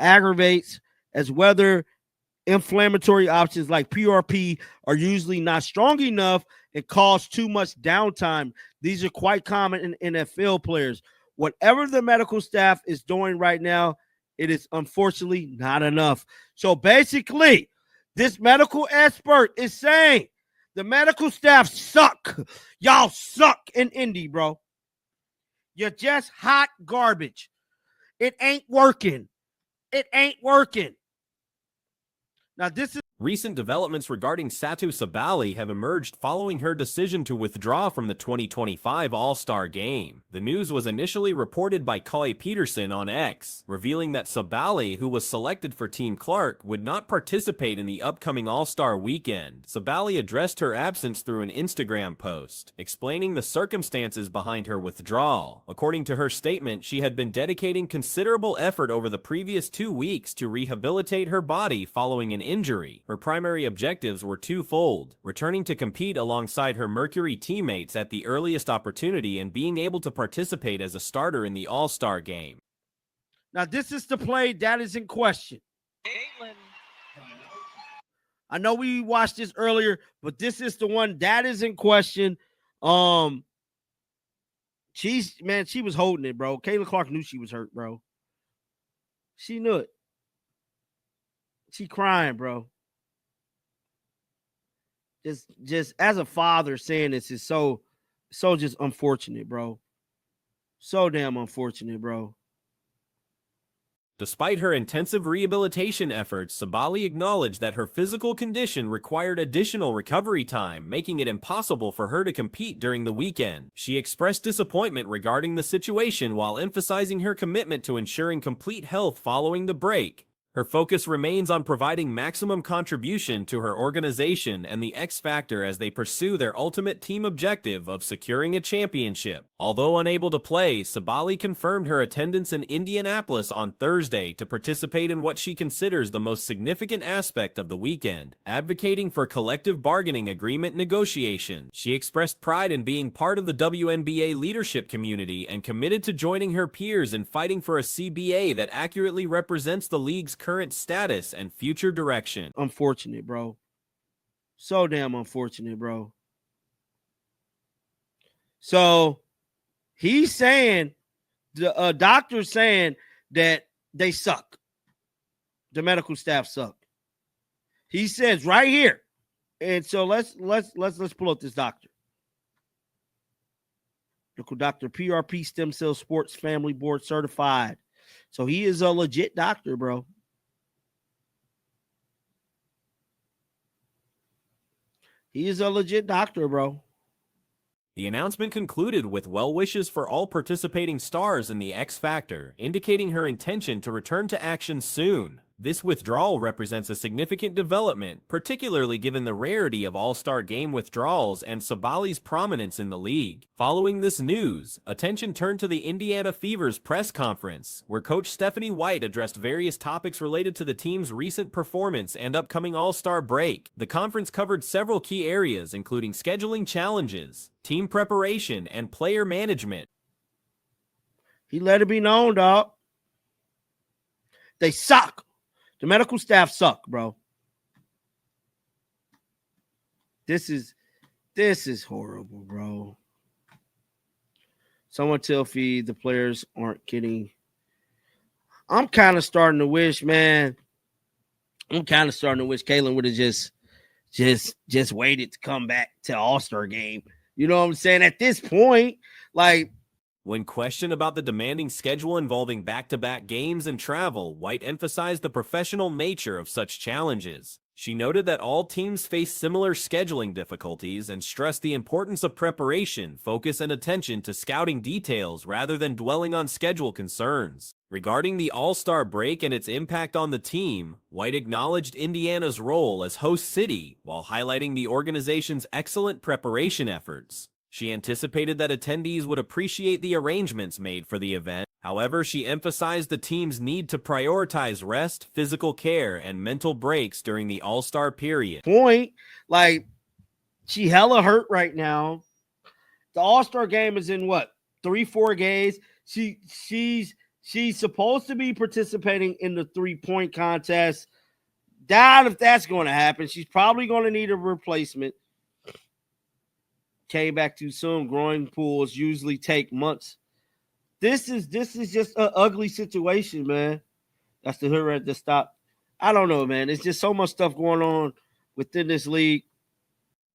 aggravates as whether inflammatory options like PRP are usually not strong enough and cause too much downtime. These are quite common in NFL players. Whatever the medical staff is doing right now, it is unfortunately not enough. So basically, this medical expert is saying the medical staff suck. Y'all suck in Indy, bro. You're just hot garbage. It ain't working. It ain't working. Now, this is recent developments regarding Satou Sabally have emerged following her decision to withdraw from the 2025 All-Star Game. The news was initially reported by Kyle Peterson on X, revealing that Sabally, who was selected for Team Clark, would not participate in the upcoming All-Star Weekend. Sabally addressed her absence through an Instagram post, explaining the circumstances behind her withdrawal. According to her statement, she had been dedicating considerable effort over the previous 2 weeks to rehabilitate her body following an injury. Her primary objectives were twofold: returning to compete alongside her Mercury teammates at the earliest opportunity and being able to participate as a starter in the All-Star Game. Now, this is the play that is in question. I know we watched this earlier, but this is the one that is in question. She was holding it, bro. Kayla Clark knew she was hurt, bro. She knew it. She crying, bro. Just as a father saying this is so just unfortunate, bro. So damn unfortunate, bro. Despite her intensive rehabilitation efforts, Sabally acknowledged that her physical condition required additional recovery time, making it impossible for her to compete during the weekend. She expressed disappointment regarding the situation while emphasizing her commitment to ensuring complete health following the break. Her focus remains on providing maximum contribution to her organization and the X Factor as they pursue their ultimate team objective of securing a championship. Although unable to play, Sabally confirmed her attendance in Indianapolis on Thursday to participate in what she considers the most significant aspect of the weekend, advocating for collective bargaining agreement negotiation. She expressed pride in being part of the WNBA leadership community and committed to joining her peers in fighting for a CBA that accurately represents the league's current status and future direction. Unfortunate, bro. So damn unfortunate, bro. So he's saying, the doctor's saying that they suck. The medical staff suck. He says right here. And so let's pull up this doctor. Medical doctor, PRP Stem Cell Sports Family Board certified. So he is a legit doctor, bro. He is a legit doctor, bro. The announcement concluded with well wishes for all participating stars in the X Factor, indicating her intention to return to action soon. This withdrawal represents a significant development, particularly given the rarity of All-Star Game withdrawals and Sabally's prominence in the league. Following this news, attention turned to the Indiana Fever's press conference, where Coach Stephanie White addressed various topics related to the team's recent performance and upcoming All-Star break. The conference covered several key areas, including scheduling challenges, team preparation, and player management. He let it be known, dog. They suck. The medical staff suck, bro. This is horrible, bro. Someone tell Fee the players aren't getting. I'm kind of starting to wish, man. Kaylin would have just waited to come back to All-Star Game. You know what I'm saying? At this point, like. When questioned about the demanding schedule involving back-to-back games and travel, White emphasized the professional nature of such challenges. She noted that all teams face similar scheduling difficulties and stressed the importance of preparation, focus, and attention to scouting details rather than dwelling on schedule concerns. Regarding the All-Star break and its impact on the team, White acknowledged Indiana's role as host city while highlighting the organization's excellent preparation efforts. She anticipated that attendees would appreciate the arrangements made for the event. However, she emphasized the team's need to prioritize rest, physical care, and mental breaks during the All-Star period. Like, she hella hurt right now. The All-Star Game is in what? 3-4 days. She's She's supposed to be participating in the 3-point contest. Doubt if that's going to happen. She's probably going to need a replacement. Came back too soon. Growing pools usually take months. This is just an ugly situation, man. That's the hood at the stop. I don't know, man. It's just so much stuff going on within this league.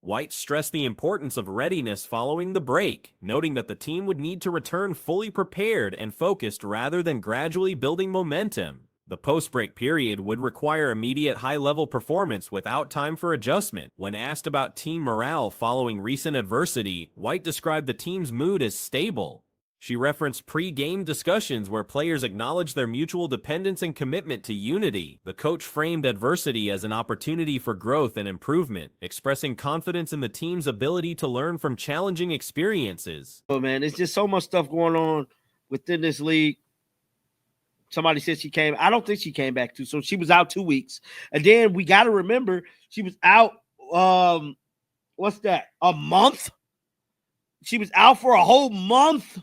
White stressed the importance of readiness following the break, noting that the team would need to return fully prepared and focused rather than gradually building momentum. The post-break period would require immediate high-level performance without time for adjustment. When asked about team morale following recent adversity, White described the team's mood as stable. She referenced pre-game discussions where players acknowledged their mutual dependence and commitment to unity. The coach framed adversity as an opportunity for growth and improvement, expressing confidence in the team's ability to learn from challenging experiences. Oh, man, it's just so much stuff going on within this league. Somebody said she came. I don't think she came back too soon. She was out 2 weeks. And then we got to remember she was out, what's that, a month? She was out for a whole month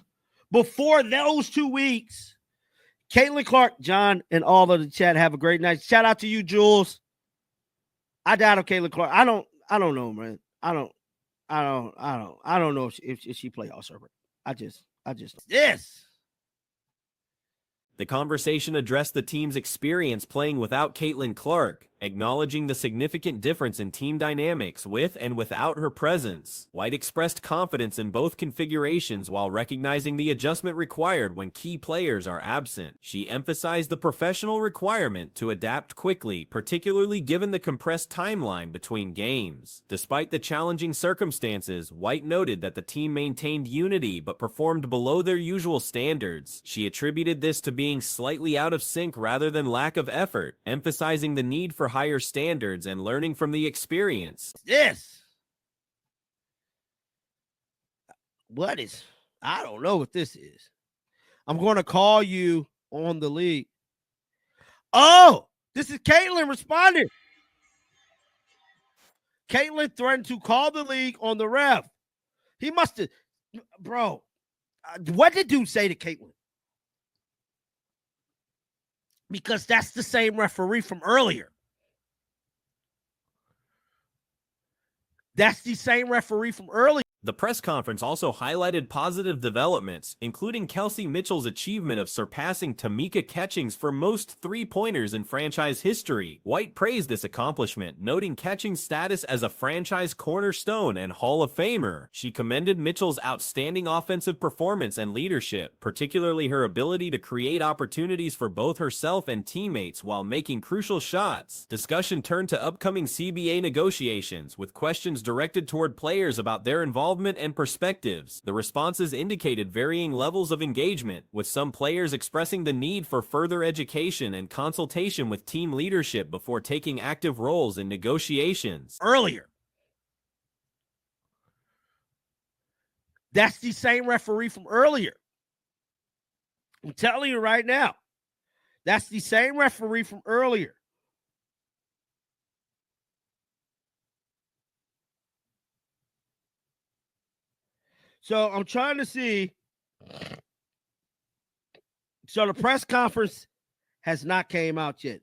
before those 2 weeks. Caitlin Clark, John, and all of the chat, have a great night. Shout out to you, Jules. I doubt on Caitlin Clark. I don't know, man. I don't know if she play all server. I just yes. The conversation addressed the team's experience playing without Caitlin Clark, acknowledging the significant difference in team dynamics with and without her presence. White expressed confidence in both configurations while recognizing the adjustment required when key players are absent. She emphasized the professional requirement to adapt quickly, particularly given the compressed timeline between games. Despite the challenging circumstances, White noted that the team maintained unity but performed below their usual standards. She attributed this to being slightly out of sync rather than lack of effort, emphasizing the need for higher standards and learning from the experience. Yes. I don't know what this is. I'm going to call you on the league. Oh, this is Caitlin responding. Caitlin threatened to call the league on the ref. He must have, bro. What did dude say to Caitlin? Because that's the same referee from earlier. That's the same referee from earlier. The press conference also highlighted positive developments, including Kelsey Mitchell's achievement of surpassing Tamika Catchings for most three-pointers in franchise history. White praised this accomplishment, noting Catchings' status as a franchise cornerstone and Hall of Famer. She commended Mitchell's outstanding offensive performance and leadership, particularly her ability to create opportunities for both herself and teammates while making crucial shots. Discussion turned to upcoming CBA negotiations, with questions directed toward players about their involvement and perspectives. The responses indicated varying levels of engagement, with some players expressing the need for further education and consultation with team leadership before taking active roles in negotiations. Earlier. That's the same referee from earlier. I'm telling you right now. That's the same referee from earlier. So I'm trying to see. So the press conference has not came out yet.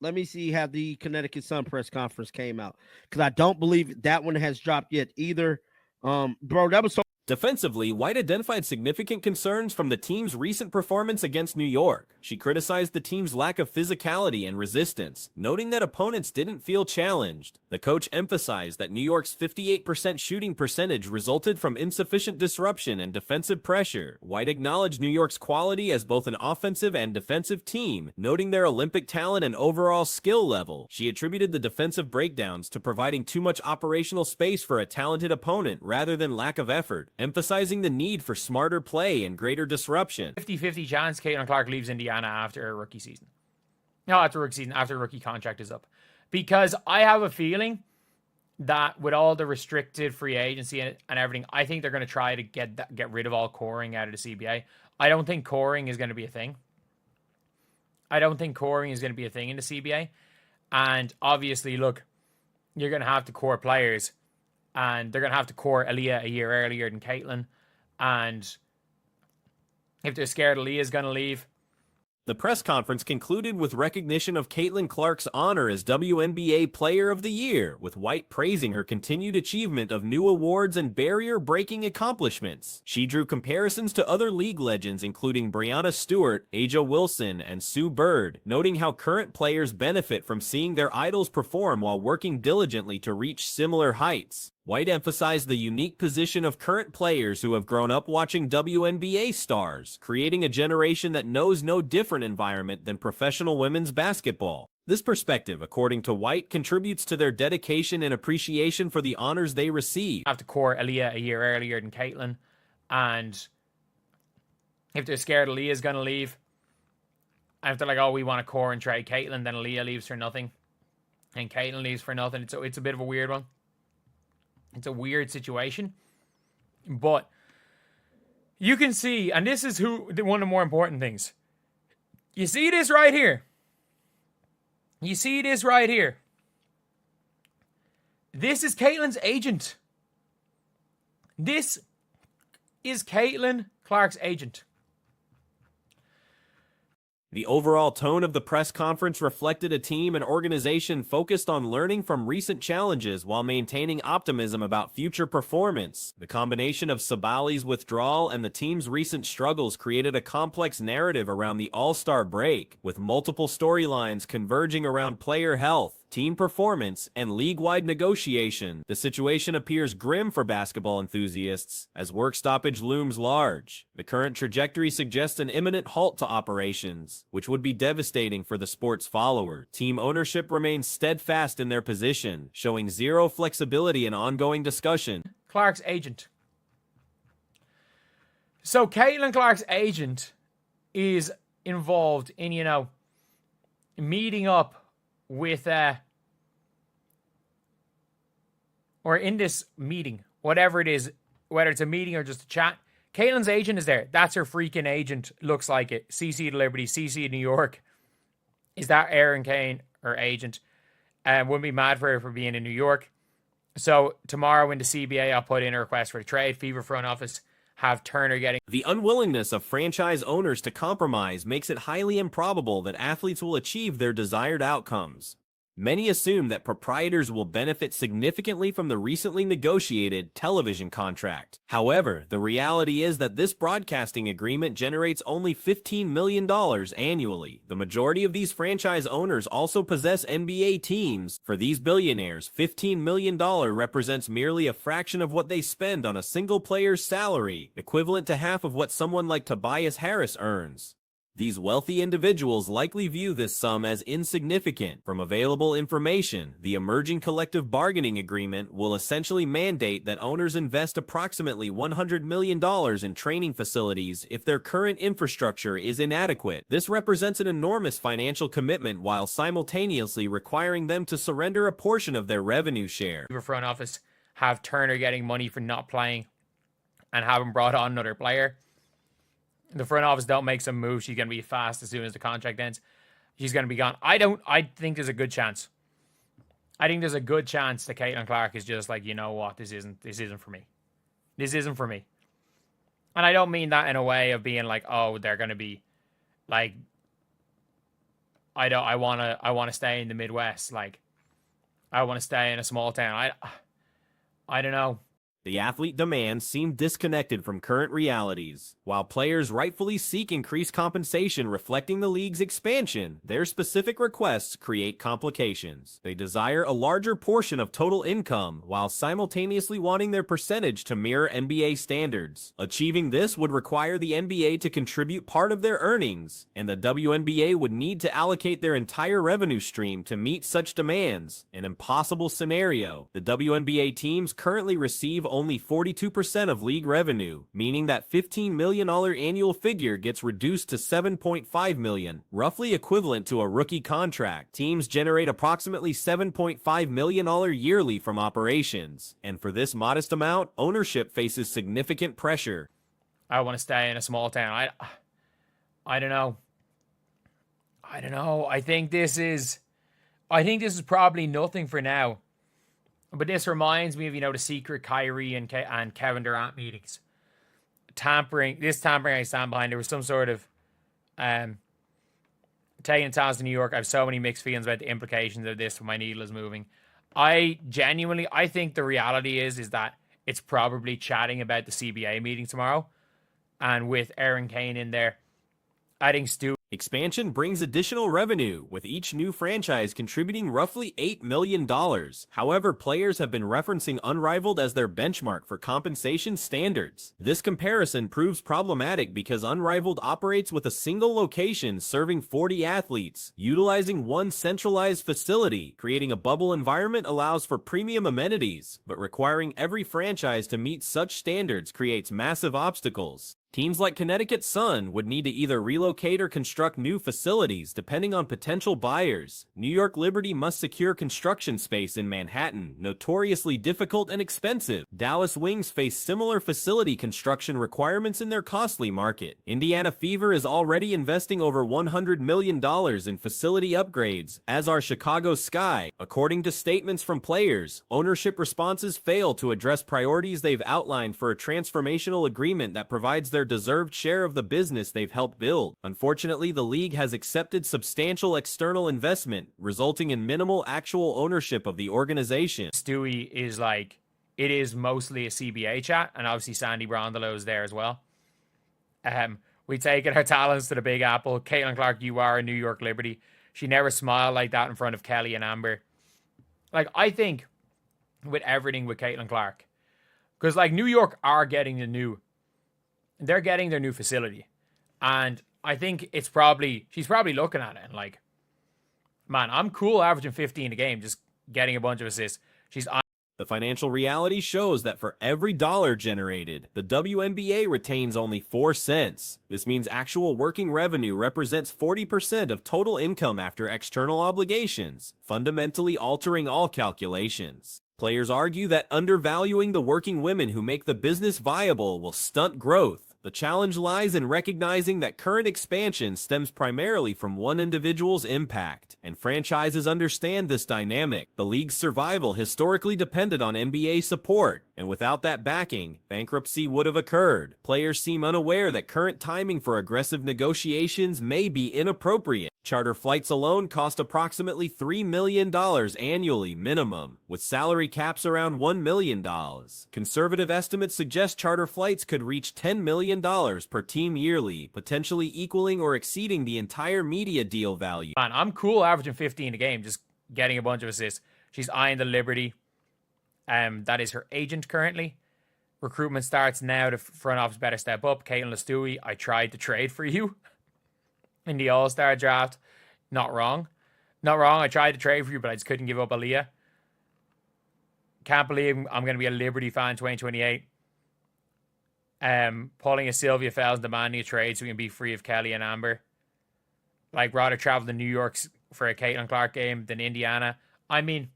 Let me see how the Connecticut Sun press conference came out, because I don't believe that one has dropped yet either. Bro, that was so. Defensively, White identified significant concerns from the team's recent performance against New York. She criticized the team's lack of physicality and resistance, noting that opponents didn't feel challenged. The coach emphasized that New York's 58% shooting percentage resulted from insufficient disruption and defensive pressure. White acknowledged New York's quality as both an offensive and defensive team, noting their Olympic talent and overall skill level. She attributed the defensive breakdowns to providing too much operational space for a talented opponent rather than lack of effort, emphasizing the need for smarter play and greater disruption. 50-50 chance Caitlin Clark leaves Indiana after her rookie season. No, after rookie season, after rookie contract is up. Because I have a feeling that with all the restricted free agency and everything, I think they're going to try to get rid of all coring out of the CBA. I don't think coring is going to be a thing. I don't think coring is going to be a thing in the CBA. And obviously, look, you're going to have to core players. And they're going to have to core Aaliyah a year earlier than Caitlin. And if they're scared Aaliyah's going to leave. The press conference concluded with recognition of Caitlin Clark's honor as WNBA Player of the Year, with White praising her continued achievement of new awards and barrier-breaking accomplishments. She drew comparisons to other league legends including Breanna Stewart, Aja Wilson, and Sue Bird, noting how current players benefit from seeing their idols perform while working diligently to reach similar heights. White emphasized the unique position of current players who have grown up watching WNBA stars, creating a generation that knows no different environment than professional women's basketball. This perspective, according to White, contributes to their dedication and appreciation for the honors they receive. Have to court Aaliyah a year earlier than Caitlin, and if they're scared Aaliyah's going to leave, and if they're like, oh, we want to core and trade Caitlin, then Aaliyah leaves for nothing, and Caitlin leaves for nothing. It's a bit of a weird one. It's a weird situation, but you can see, and this is one of the more important things. You see this right here. You see this right here. This is Caitlin's agent. This is Caitlin Clark's agent. The overall tone of the press conference reflected a team and organization focused on learning from recent challenges while maintaining optimism about future performance. The combination of Sabally's withdrawal and the team's recent struggles created a complex narrative around the All-Star break, with multiple storylines converging around player health, team performance, and league-wide negotiation. The situation appears grim for basketball enthusiasts as work stoppage looms large. The current trajectory suggests an imminent halt to operations, which would be devastating for the sport's followers. Team ownership remains steadfast in their position, showing zero flexibility in ongoing discussion. Clark's agent. So Caitlin Clark's agent is involved in, meeting up with or in this meeting, whatever it is, whether it's a meeting or just a chat, Caitlin's agent is there. That's her freaking agent. Looks like it. CC to Liberty, CC to New York. Is that Erin Kane, her agent? Wouldn't be mad for her for being in New York. So tomorrow in the CBA, I'll put in a request for a trade. Fever front office have Turner getting. The unwillingness of franchise owners to compromise makes it highly improbable that athletes will achieve their desired outcomes. Many assume that proprietors will benefit significantly from the recently negotiated television contract. However, the reality is that this broadcasting agreement generates only $15 million annually. The majority of these franchise owners also possess NBA teams. For these billionaires, $15 million represents merely a fraction of what they spend on a single player's salary, equivalent to half of what someone like Tobias Harris earns. These wealthy individuals likely view this sum as insignificant. From available information, the emerging collective bargaining agreement will essentially mandate that owners invest approximately $100 million in training facilities if their current infrastructure is inadequate. This represents an enormous financial commitment while simultaneously requiring them to surrender a portion of their revenue share. The front office have Turner getting money for not playing and haven't brought on another player. The front office don't make some moves, she's going to be fast as soon as the contract ends. She's going to be gone. I think there's a good chance. I think there's a good chance that Caitlin Clark is just like, you know what, this isn't for me. This isn't for me. And I don't mean that in a way of being like, oh, they're going to be like, I want to stay in the Midwest. Like, I want to stay in a small town. I don't know. The athlete demands seem disconnected from current realities. While players rightfully seek increased compensation reflecting the league's expansion, their specific requests create complications. They desire a larger portion of total income while simultaneously wanting their percentage to mirror NBA standards. Achieving this would require the NBA to contribute part of their earnings, and the WNBA would need to allocate their entire revenue stream to meet such demands. An impossible scenario. The WNBA teams currently receive only 42% of league revenue, meaning that $15 million annual figure gets reduced to $7.5 million, roughly equivalent to a rookie contract. Teams generate approximately $7.5 million yearly from operations, and for this modest amount, ownership faces significant pressure. I want to stay in a small town. I don't know. I think this is probably nothing for now. But this reminds me of, the secret Kyrie and Kevin Durant meetings. tampering. This tampering I stand behind. There was some sort of taking talents to New York. I have so many mixed feelings about the implications of this when my needle is moving. I think the reality is that it's probably chatting about the CBA meeting tomorrow, and with Aaron Kane in there, I think Stu. Expansion brings additional revenue, with each new franchise contributing roughly $8 million. However, players have been referencing Unrivaled as their benchmark for compensation standards. This comparison proves problematic because Unrivaled operates with a single location serving 40 athletes, utilizing one centralized facility. Creating a bubble environment allows for premium amenities, but requiring every franchise to meet such standards creates massive obstacles. Teams like Connecticut Sun would need to either relocate or construct new facilities depending on potential buyers. New York Liberty must secure construction space in Manhattan, notoriously difficult and expensive. Dallas Wings face similar facility construction requirements in their costly market. Indiana Fever is already investing over $100 million in facility upgrades, as are Chicago Sky. According to statements from players, ownership responses fail to address priorities they've outlined for a transformational agreement that provides their deserved share of the business they've helped build. Unfortunately, the league has accepted substantial external investment, resulting in minimal actual ownership of the organization. Stewie is like, it is mostly a CBA chat, and obviously Sandy Brondelow is there as well. We taken her talents to the Big Apple. Caitlin Clark, you are a New York Liberty. She never smiled like that in front of Kelly and Amber. Like, I think with everything with Caitlin Clark, because like New York are getting they're getting their new facility. And I think she's probably looking at it and like, man, I'm cool averaging 15 a game, just getting a bunch of assists. The financial reality shows that for every dollar generated, the WNBA retains only 4 cents. This means actual working revenue represents 40% of total income after external obligations, fundamentally altering all calculations. Players argue that undervaluing the working women who make the business viable will stunt growth. The challenge lies in recognizing that current expansion stems primarily from one individual's impact, and franchises understand this dynamic. The league's survival historically depended on NBA support, and without that backing, bankruptcy would have occurred. Players seem unaware that current timing for aggressive negotiations may be inappropriate. Charter flights alone cost approximately $3 million annually minimum, with salary caps around $1 million. Conservative estimates suggest charter flights could reach $10 million per team yearly, potentially equaling or exceeding the entire media deal value. Man, I'm cool averaging 15 a game, just getting a bunch of assists. She's eyeing the Liberty. That is her agent currently. Recruitment starts now. The front office better step up. Caitlin Stewie, I tried to trade for you in the All-Star draft. Not wrong. I tried to trade for you, but I just couldn't give up Aaliyah. Can't believe I'm going to be a Liberty fan in 2028. Pulling a Sylvia Fells, demanding a trade so we can be free of Kelly and Amber. Like, rather travel to New York for a Caitlin Clark game than Indiana. I mean,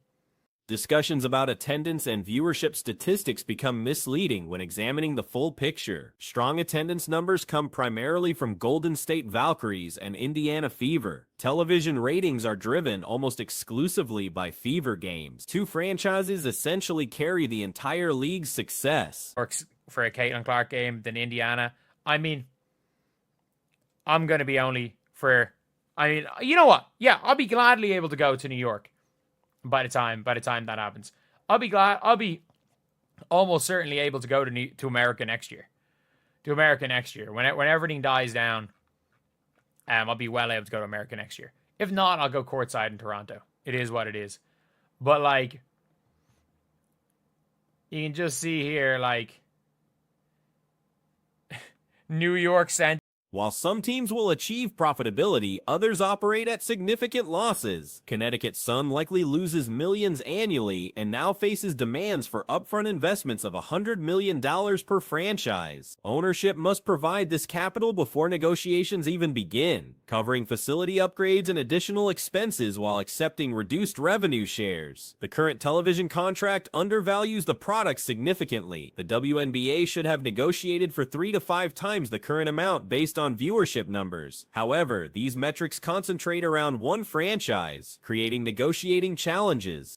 discussions about attendance and viewership statistics become misleading when examining the full picture. Strong attendance numbers come primarily from Golden State Valkyries and Indiana Fever. Television ratings are driven almost exclusively by Fever games. Two franchises essentially carry the entire league's success. For a Caitlin Clark game than Indiana. I mean, I'm going to be only for... I mean, you know what? Yeah, I'll be gladly able to go to New York by the time that happens. I'll be almost certainly able to go to America next year. When everything dies down, I'll be well able to go to America next year. If not, I'll go courtside in Toronto. It is what it is. But like, you can just see here, like, New York Center. While some teams will achieve profitability, others operate at significant losses. Connecticut Sun likely loses millions annually and now faces demands for upfront investments of $100 million per franchise. Ownership must provide this capital before negotiations even begin, covering facility upgrades and additional expenses while accepting reduced revenue shares. The current television contract undervalues the product significantly. The WNBA should have negotiated for 3 to 5 times the current amount based on viewership numbers. However, these metrics concentrate around one franchise, creating negotiating challenges.